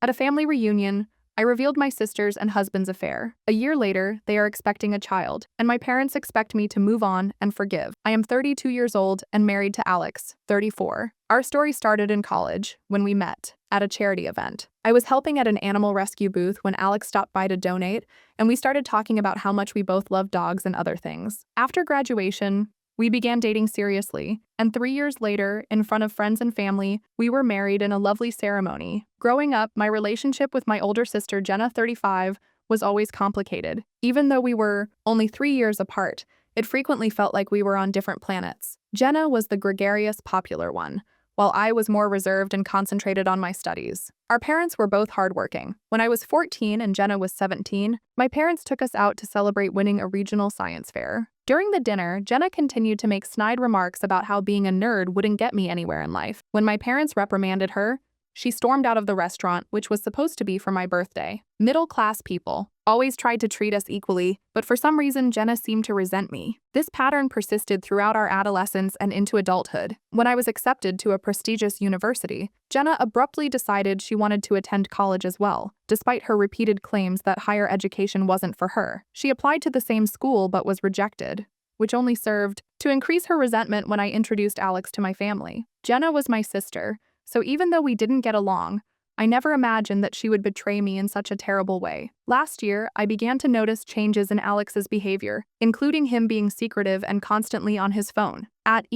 At a family reunion, I revealed my sister's and husband's affair. A year later, they are expecting a child, and my parents expect me to move on and forgive. I am 32 years old and married to Alex, 34. Our story started in college, when we met at a charity event. I was helping at an animal rescue booth when Alex stopped by to donate, and we started talking about how much we both love dogs and other things. After graduation, we began dating seriously, and 3 years later, in front of friends and family, we were married in a lovely ceremony. Growing up, my relationship with my older sister, Jenna, 35, was always complicated. Even though we were only 3 years apart, it frequently felt like we were on different planets. Jenna was the gregarious, popular one, while I was more reserved and concentrated on my studies. Our parents were both hardworking. When I was 14 and Jenna was 17, my parents took us out to celebrate winning a regional science fair. During the dinner, Jenna continued to make snide remarks about how being a nerd wouldn't get me anywhere in life. When my parents reprimanded her, she stormed out of the restaurant, which was supposed to be for my birthday. Middle-class people always tried to treat us equally, but for some reason, Jenna seemed to resent me. This pattern persisted throughout our adolescence and into adulthood. When I was accepted to a prestigious university, Jenna abruptly decided she wanted to attend college as well, despite her repeated claims that higher education wasn't for her. She applied to the same school but was rejected, which only served to increase her resentment when I introduced Alex to my family. Jenna was my sister, so even though we didn't get along, I never imagined that she would betray me in such a terrible way. Last year, I began to notice changes in Alex's behavior, including him being secretive and constantly on his phone. At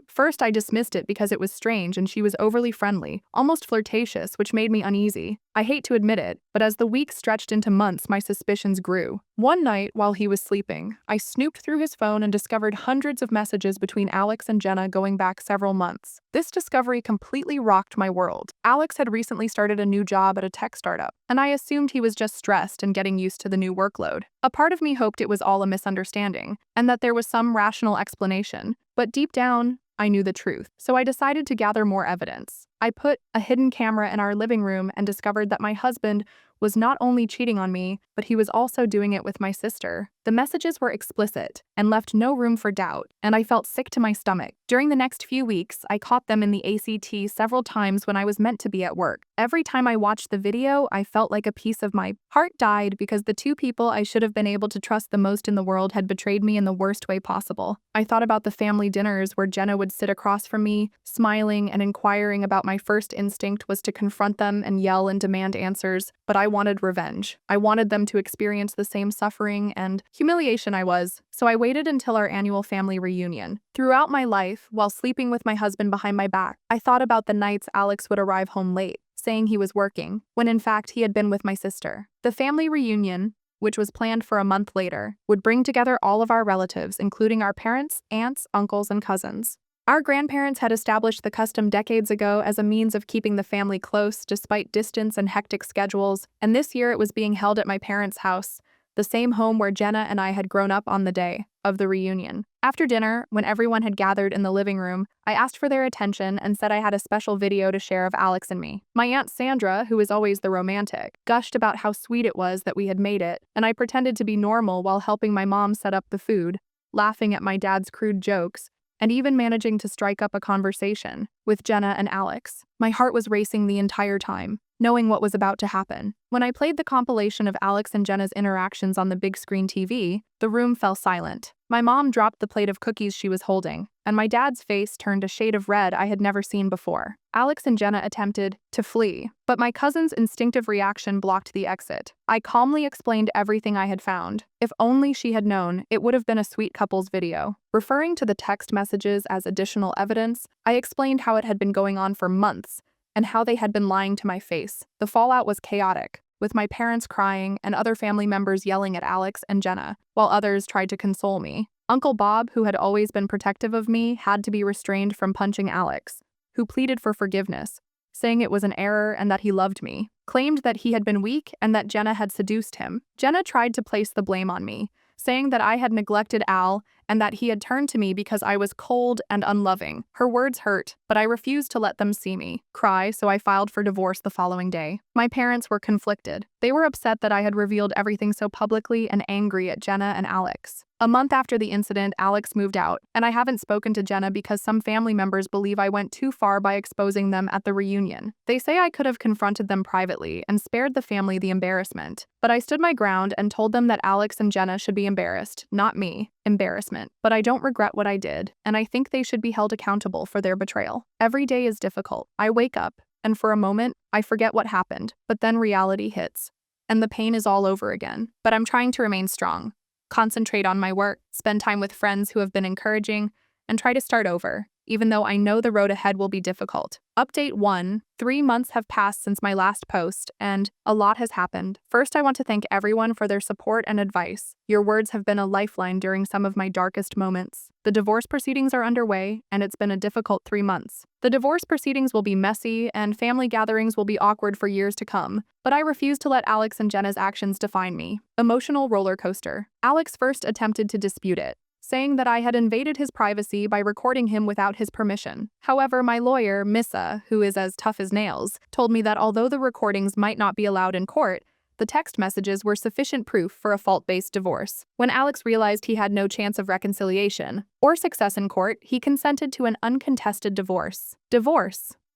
first I dismissed it because it was strange and she was overly friendly, almost flirtatious, which made me uneasy. I hate to admit it, but as the weeks stretched into months, my suspicions grew. One night, while he was sleeping, I snooped through his phone and discovered hundreds of messages between Alex and Jenna going back several months. This discovery completely rocked my world. Alex had recently started a new job at a tech startup, and I assumed he was just stressed and getting used to the new workload. A part of me hoped it was all a misunderstanding, and that there was some rational explanation. But deep down, I knew the truth, so I decided to gather more evidence. I put a hidden camera in our living room and discovered that my husband was not only cheating on me, but he was also doing it with my sister. The messages were explicit and left no room for doubt, and I felt sick to my stomach. During the next few weeks, I caught them in the ACT several times when I was meant to be at work. Every time I watched the video, I felt like a piece of my heart died because the two people I should have been able to trust the most in the world had betrayed me in the worst way possible. I thought about the family dinners where Jenna would sit across from me, smiling and inquiring about my first instinct was to confront them and yell and demand answers, but I wanted revenge. I wanted them to experience the same suffering and humiliation I was, so I waited until our annual family reunion. Throughout my life, while sleeping with my husband behind my back, I thought about the nights Alex would arrive home late, saying he was working, when in fact he had been with my sister. The family reunion, which was planned for a month later, would bring together all of our relatives, including our parents, aunts, uncles, and cousins. Our grandparents had established the custom decades ago as a means of keeping the family close despite distance and hectic schedules, and this year it was being held at my parents' house, the same home where Jenna and I had grown up on the day of the reunion. After dinner, when everyone had gathered in the living room, I asked for their attention and said I had a special video to share of Alex and me. My Aunt Sandra, who is always the romantic, gushed about how sweet it was that we had made it, and I pretended to be normal while helping my mom set up the food, laughing at my dad's crude jokes, and even managing to strike up a conversation with Jenna and Alex. My heart was racing the entire time, knowing what was about to happen. When I played the compilation of Alex and Jenna's interactions on the big screen TV, the room fell silent. My mom dropped the plate of cookies she was holding, and my dad's face turned a shade of red I had never seen before. Alex and Jenna attempted to flee, but my cousin's instinctive reaction blocked the exit. I calmly explained everything I had found. If only she had known, it would have been a sweet couple's video. Referring to the text messages as additional evidence, I explained how it had been going on for months, and how they had been lying to my face. The fallout was chaotic, with my parents crying and other family members yelling at Alex and Jenna, while others tried to console me. Uncle Bob, who had always been protective of me, had to be restrained from punching Alex, who pleaded for forgiveness, saying it was an error and that he loved me, claimed that he had been weak and that Jenna had seduced him. Jenna tried to place the blame on me, saying that I had neglected Al and that he had turned to me because I was cold and unloving. Her words hurt, but I refused to let them see me cry, so I filed for divorce the following day. My parents were conflicted. They were upset that I had revealed everything so publicly and angry at Jenna and Alex. A month after the incident, Alex moved out, and I haven't spoken to Jenna because some family members believe I went too far by exposing them at the reunion. They say I could have confronted them privately and spared the family the embarrassment. But I stood my ground and told them that Alex and Jenna should be embarrassed, not me. Embarrassment. But I don't regret what I did, and I think they should be held accountable for their betrayal. Every day is difficult. I wake up, and for a moment, I forget what happened, but then reality hits. And the pain is all over again. But I'm trying to remain strong, concentrate on my work, spend time with friends who have been encouraging, and try to start over, even though I know the road ahead will be difficult. Update 1. 3 months have passed since my last post, and a lot has happened. First, I want to thank everyone for their support and advice. Your words have been a lifeline during some of my darkest moments. The divorce proceedings are underway, and it's been a difficult 3 months. The divorce proceedings will be messy, and family gatherings will be awkward for years to come, but I refuse to let Alex and Jenna's actions define me. Emotional roller coaster. Alex first attempted to dispute it, saying that I had invaded his privacy by recording him without his permission. However, my lawyer, Missa, who is as tough as nails, told me that although the recordings might not be allowed in court, the text messages were sufficient proof for a fault-based divorce. When Alex realized he had no chance of reconciliation or success in court, he consented to an uncontested divorce.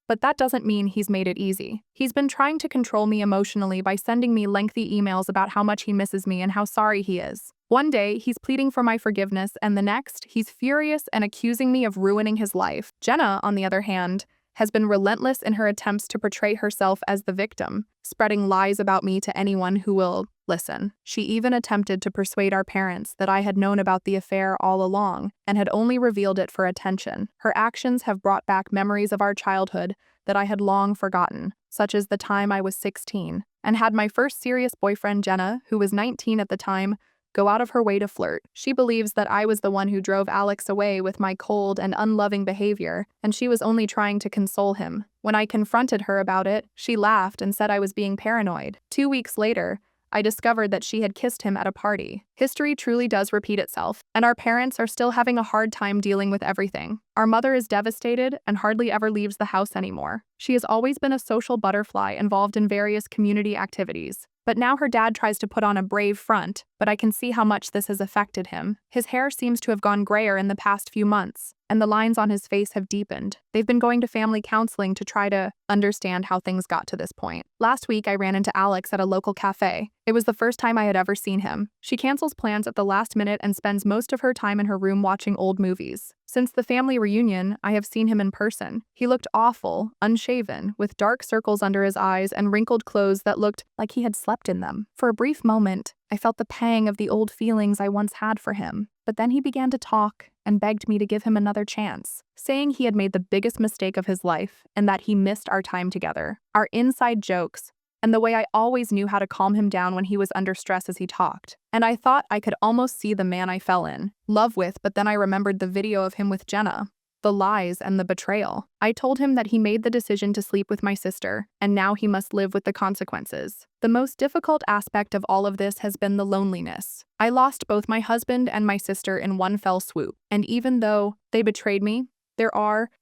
But that doesn't mean he's made it easy. He's been trying to control me emotionally by sending me lengthy emails about how much he misses me and how sorry he is. One day, he's pleading for my forgiveness, and the next, he's furious and accusing me of ruining his life. Jenna, on the other hand, has been relentless in her attempts to portray herself as the victim, spreading lies about me to anyone who will listen. She even attempted to persuade our parents that I had known about the affair all along and had only revealed it for attention. Her actions have brought back memories of our childhood that I had long forgotten, such as the time I was 16 and had my first serious boyfriend, Jenna, who was 19 at the time, go out of her way to flirt. She believes that I was the one who drove Alex away with my cold and unloving behavior, and she was only trying to console him. When I confronted her about it, she laughed and said I was being paranoid. 2 weeks later, I discovered that she had kissed him at a party. History truly does repeat itself, and our parents are still having a hard time dealing with everything. Our mother is devastated and hardly ever leaves the house anymore. She has always been a social butterfly involved in various community activities. But now her dad tries to put on a brave front, but I can see how much this has affected him. His hair seems to have gone grayer in the past few months, and the lines on his face have deepened. They've been going to family counseling to try to understand how things got to this point. Last week, I ran into Alex at a local cafe. It was the first time I had ever seen him. She cancels plans at the last minute and spends most of her time in her room watching old movies. Since the family reunion, I have seen him in person. He looked awful, unshaven, with dark circles under his eyes and wrinkled clothes that looked like he had slept in them. For a brief moment, I felt the pang of the old feelings I once had for him. But then he began to talk and begged me to give him another chance, saying he had made the biggest mistake of his life and that he missed our time together, our inside jokes, and the way I always knew how to calm him down when he was under stress as he talked. And I thought I could almost see the man I fell in love with, but then I remembered the video of him with Jenna, the lies and the betrayal. I told him that he made the decision to sleep with my sister, and now he must live with the consequences. The most difficult aspect of all of this has been the loneliness. I lost both my husband and my sister in one fell swoop, and even though they betrayed me,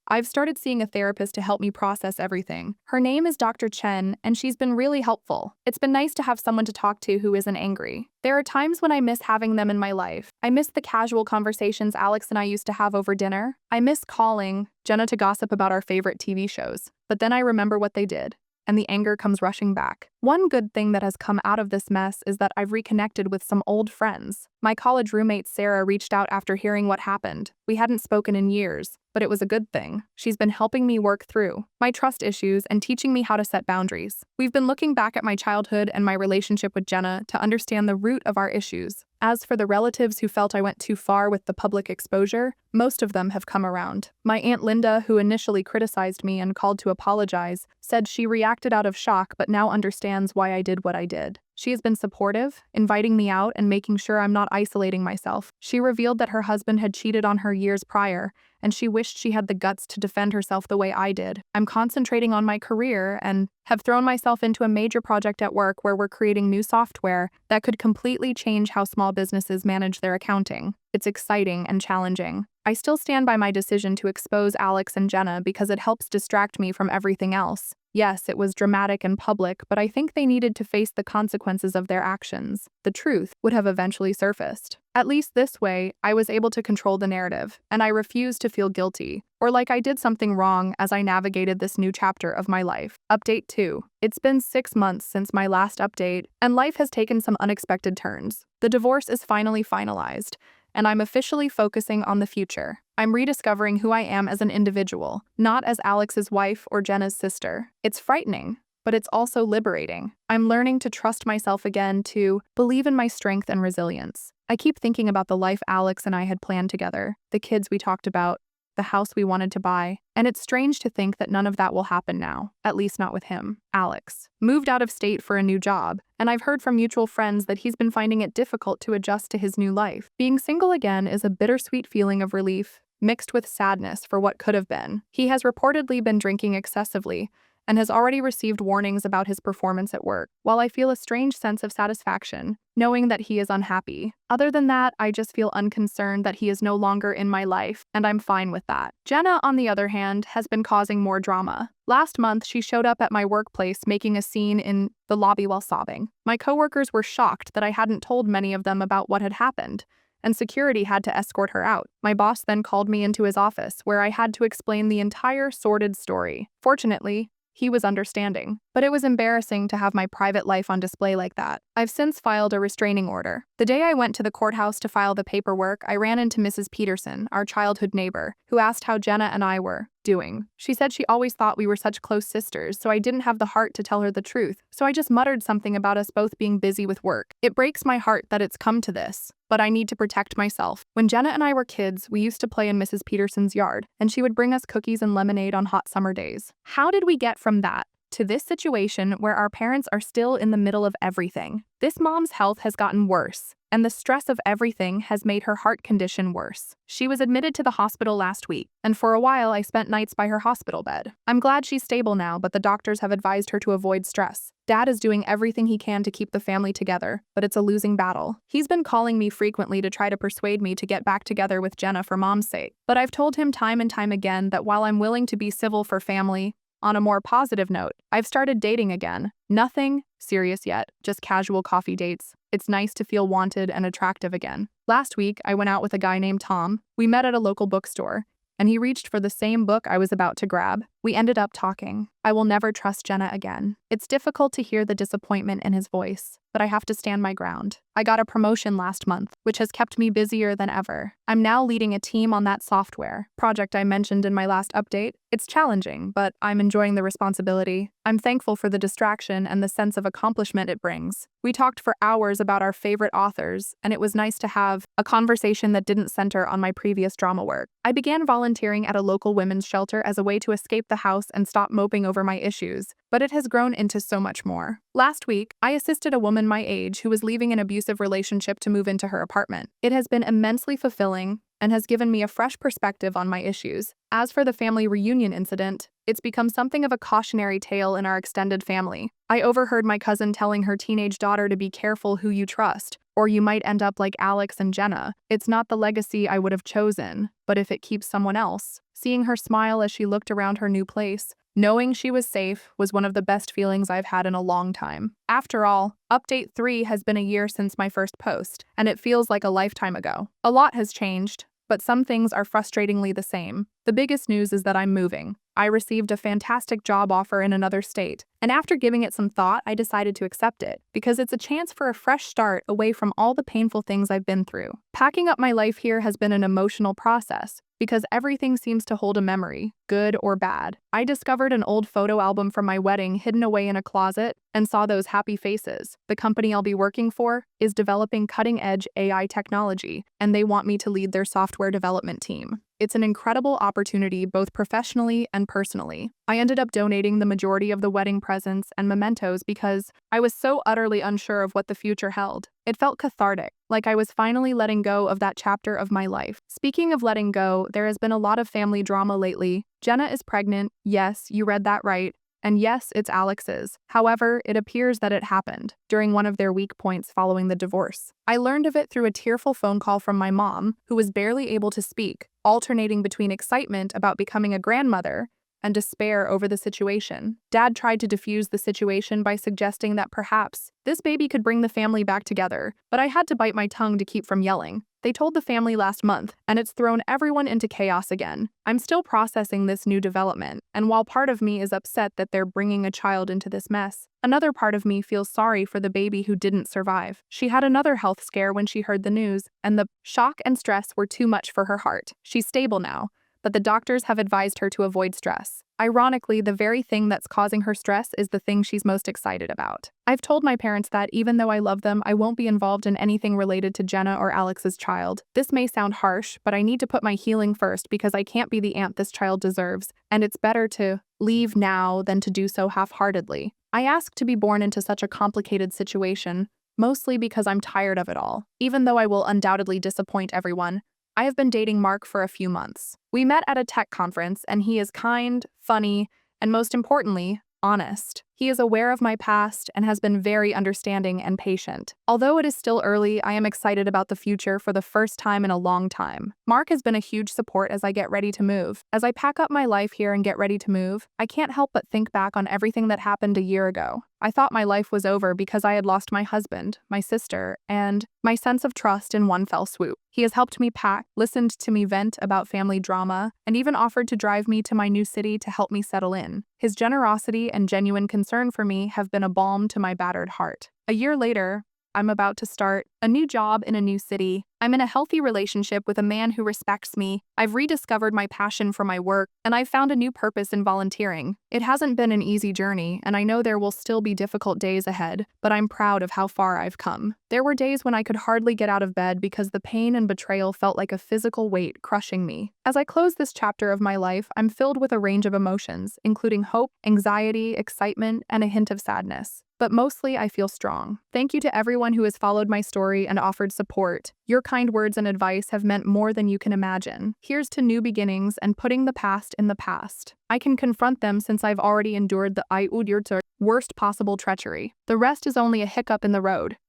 I've started seeing a therapist to help me process everything. Her name is Dr. Chen, and she's been really helpful. It's been nice to have someone to talk to who isn't angry. There are times when I miss having them in my life. I miss the casual conversations Alex and I used to have over dinner. I miss calling Jenna to gossip about our favorite TV shows. But then I remember what they did, and the anger comes rushing back. One good thing that has come out of this mess is that I've reconnected with some old friends. My college roommate Sarah reached out after hearing what happened. We hadn't spoken in years, but it was a good thing. She's been helping me work through my trust issues and teaching me how to set boundaries. We've been looking back at my childhood and my relationship with Jenna to understand the root of our issues. As for the relatives who felt I went too far with the public exposure, most of them have come around. My Aunt Linda, who initially criticized me and called to apologize, said she reacted out of shock but now understands why I did what I did. She has been supportive, inviting me out and making sure I'm not isolating myself. She revealed that her husband had cheated on her years prior, and she wished she had the guts to defend herself the way I did. I'm concentrating on my career and have thrown myself into a major project at work where we're creating new software that could completely change how small businesses manage their accounting. It's exciting and challenging. I still stand by my decision to expose Alex and Jenna because it helps distract me from everything else. Yes, it was dramatic and public, but I think they needed to face the consequences of their actions. The truth would have eventually surfaced. At least this way, I was able to control the narrative, and I refused to feel guilty, or like I did something wrong as I navigated this new chapter of my life. Update 2. It's been 6 months since my last update, and life has taken some unexpected turns. The divorce is finally finalized, and I'm officially focusing on the future. I'm rediscovering who I am as an individual, not as Alex's wife or Jenna's sister. It's frightening, but it's also liberating. I'm learning to trust myself again, to believe in my strength and resilience. I keep thinking about the life Alex and I had planned together, the kids we talked about, the house we wanted to buy, and it's strange to think that none of that will happen now, at least not with him. Alex moved out of state for a new job, and I've heard from mutual friends that he's been finding it difficult to adjust to his new life. Being single again is a bittersweet feeling of relief, mixed with sadness for what could have been. He has reportedly been drinking excessively, and has already received warnings about his performance at work, while I feel a strange sense of satisfaction, knowing that he is unhappy. Other than that, I just feel unconcerned that he is no longer in my life, and I'm fine with that. Jenna, on the other hand, has been causing more drama. Last month, she showed up at my workplace making a scene in the lobby while sobbing. My coworkers were shocked that I hadn't told many of them about what had happened, and security had to escort her out. My boss then called me into his office, where I had to explain the entire sordid story. Fortunately, he was understanding, but it was embarrassing to have my private life on display like that. I've since filed a restraining order. The day I went to the courthouse to file the paperwork, I ran into Mrs. Peterson, our childhood neighbor, who asked how Jenna and I were doing. She said she always thought we were such close sisters, so I didn't have the heart to tell her the truth, so I just muttered something about us both being busy with work. It breaks my heart that it's come to this, but I need to protect myself. When Jenna and I were kids, we used to play in Mrs. Peterson's yard, and she would bring us cookies and lemonade on hot summer days. How did we get from that to this situation where our parents are still in the middle of everything? This mom's health has gotten worse, and the stress of everything has made her heart condition worse. She was admitted to the hospital last week, and for a while I spent nights by her hospital bed. I'm glad she's stable now, but the doctors have advised her to avoid stress. Dad is doing everything he can to keep the family together, but it's a losing battle. He's been calling me frequently to try to persuade me to get back together with Jenna for Mom's sake, but I've told him time and time again that while I'm willing to be civil for family, on a more positive note, I've started dating again. Nothing serious yet, just casual coffee dates. It's nice to feel wanted and attractive again. Last week, I went out with a guy named Tom. We met at a local bookstore, and he reached for the same book I was about to grab. We ended up talking. I will never trust Jenna again. It's difficult to hear the disappointment in his voice, but I have to stand my ground. I got a promotion last month, which has kept me busier than ever. I'm now leading a team on that software project I mentioned in my last update. It's challenging, but I'm enjoying the responsibility. I'm thankful for the distraction and the sense of accomplishment it brings. We talked for hours about our favorite authors, and it was nice to have a conversation that didn't center on my previous drama work. I began volunteering at a local women's shelter as a way to escape the house and stop moping over my issues, but it has grown into so much more. Last week, I assisted a woman my age who was leaving an abusive relationship to move into her apartment. It has been immensely fulfilling and has given me a fresh perspective on my issues. As for the family reunion incident, it's become something of a cautionary tale in our extended family. I overheard my cousin telling her teenage daughter to be careful who you trust, or you might end up like Alex and Jenna. It's not the legacy I would have chosen, but if it keeps someone else. Seeing her smile as she looked around her new place, knowing she was safe, was one of the best feelings I've had in a long time. After all, Update 3 has been a year since my first post, and it feels like a lifetime ago. A lot has changed, but some things are frustratingly the same. The biggest news is that I'm moving. I received a fantastic job offer in another state, and after giving it some thought, I decided to accept it, because it's a chance for a fresh start away from all the painful things I've been through. Packing up my life here has been an emotional process, because everything seems to hold a memory, good or bad. I discovered an old photo album from my wedding hidden away in a closet and saw those happy faces. The company I'll be working for is developing cutting-edge AI technology, and they want me to lead their software development team. It's an incredible opportunity both professionally and personally. I ended up donating the majority of the wedding presents and mementos because I was so utterly unsure of what the future held. It felt cathartic, like I was finally letting go of that chapter of my life. Speaking of letting go, there has been a lot of family drama lately. Jenna is pregnant. Yes, you read that right. And yes, it's Alex's. However, it appears that it happened during one of their weak points following the divorce. I learned of it through a tearful phone call from my mom, who was barely able to speak, alternating between excitement about becoming a grandmother and despair over the situation. Dad tried to defuse the situation by suggesting that perhaps this baby could bring the family back together, but I had to bite my tongue to keep from yelling. They told the family last month, and it's thrown everyone into chaos again. I'm still processing this new development, and while part of me is upset that they're bringing a child into this mess, another part of me feels sorry for the baby who didn't survive. She had another health scare when she heard the news, and the shock and stress were too much for her heart. She's stable now, but the doctors have advised her to avoid stress. Ironically, the very thing that's causing her stress is the thing she's most excited about. I've told my parents that even though I love them, I won't be involved in anything related to Jenna or Alex's child. This may sound harsh, but I need to put my healing first because I can't be the aunt this child deserves, and it's better to leave now than to do so half-heartedly. I asked to be born into such a complicated situation, mostly because I'm tired of it all. Even though I will undoubtedly disappoint everyone, I have been dating Mark for a few months. We met at a tech conference, and he is kind, funny, and most importantly, honest. He is aware of my past and has been very understanding and patient. Although it is still early, I am excited about the future for the first time in a long time. Mark has been a huge support as I get ready to move. As I pack up my life here and get ready to move, I can't help but think back on everything that happened a year ago. I thought my life was over because I had lost my husband, my sister, and my sense of trust in one fell swoop. He has helped me pack, listened to me vent about family drama, and even offered to drive me to my new city to help me settle in. His generosity and genuine concern for me have been a balm to my battered heart. A year later, I'm about to start a new job in a new city. I'm in a healthy relationship with a man who respects me. I've rediscovered my passion for my work, and I've found a new purpose in volunteering. It hasn't been an easy journey, and I know there will still be difficult days ahead, but I'm proud of how far I've come. There were days when I could hardly get out of bed because the pain and betrayal felt like a physical weight crushing me. As I close this chapter of my life, I'm filled with a range of emotions, including hope, anxiety, excitement, and a hint of sadness. But mostly, I feel strong. Thank you to everyone who has followed my story and offered support. Your kind words and advice have meant more than you can imagine. Here's to new beginnings and putting the past in the past. I can confront them since I've already endured the worst possible treachery. The rest is only a hiccup in the road.